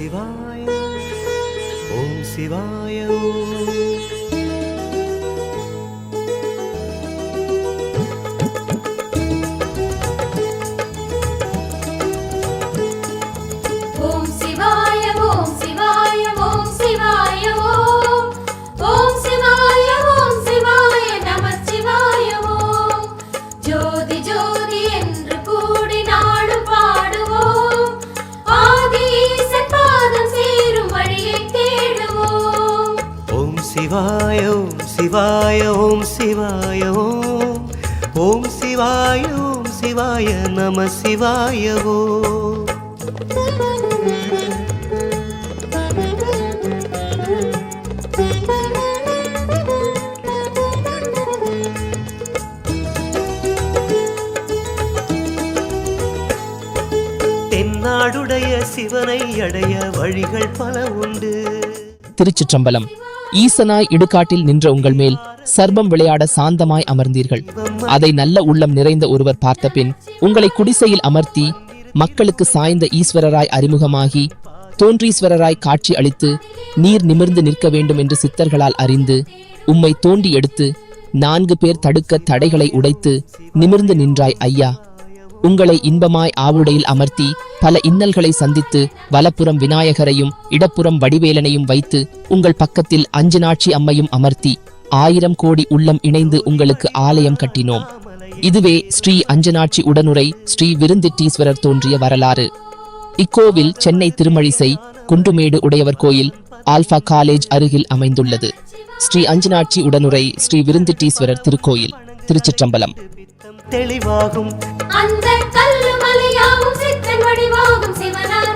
சிவாய ஓம் சிவாய ஓம். சிவாய ஓம் சிவாய ஓம் சிவாய ஓம். ஓம் சிவாய ஓம் சிவாய நம சிவாய ஓம். தென்னாடுடைய சிவனை அடைய வழிகள் பல உண்டு. திருச்சிற்றம்பலம். ஈசனாய் இடுகாட்டில் நின்ற உங்கள் மேல் சர்ப்பம் விளையாட சாந்தமாய் அமர்ந்தீர்கள். அதை நல்ல உள்ளம் நிறைந்த ஒருவர் பார்த்தபின் உங்களை குடிசையில் அமர்த்தி மக்களுக்கு சாய்ந்த ஈஸ்வரராய் அறிமுகமாகி தோன்றீஸ்வரராய் காட்சி அளித்து நீர் நிமிர்ந்து நிற்க வேண்டும் என்று சித்தர்களால் அறிந்து உம்மை தோண்டி எடுத்து 4 பேர் தடுக்க தடைகளை உடைத்து நிமிர்ந்து நின்றாய் ஐயா. உங்களை இன்பமாய் ஆவுடையில் அமர்த்தி பல இன்னல்களை சந்தித்து வலப்புறம் விநாயகரையும் இடப்புறம் வடிவேலனையும் வைத்து உங்கள் பக்கத்தில் அஞ்சனாட்சி அம்மையும் அமர்த்தி 1000 கோடி உள்ளம் இணைந்து உங்களுக்கு ஆலயம் கட்டினோம். இதுவே ஸ்ரீ அஞ்சனாட்சி உடனுரை ஸ்ரீ விருந்திட்டீஸ்வரர் தோன்றிய வரலாறு. இக்கோவில் சென்னை திருமழிசை குண்டுமேடு உடையவர் கோயில் ஆல்பா காலேஜ் அருகில் அமைந்துள்ளது. ஸ்ரீ அஞ்சனாட்சி உடனுரை ஸ்ரீ விருந்திட்டீஸ்வரர் திருக்கோயில். திருச்சிற்றம்பலம். தெளிவாகும் அந்த கல்லு மலையாகும் சித்தன் வடிவாகும் சிவனார்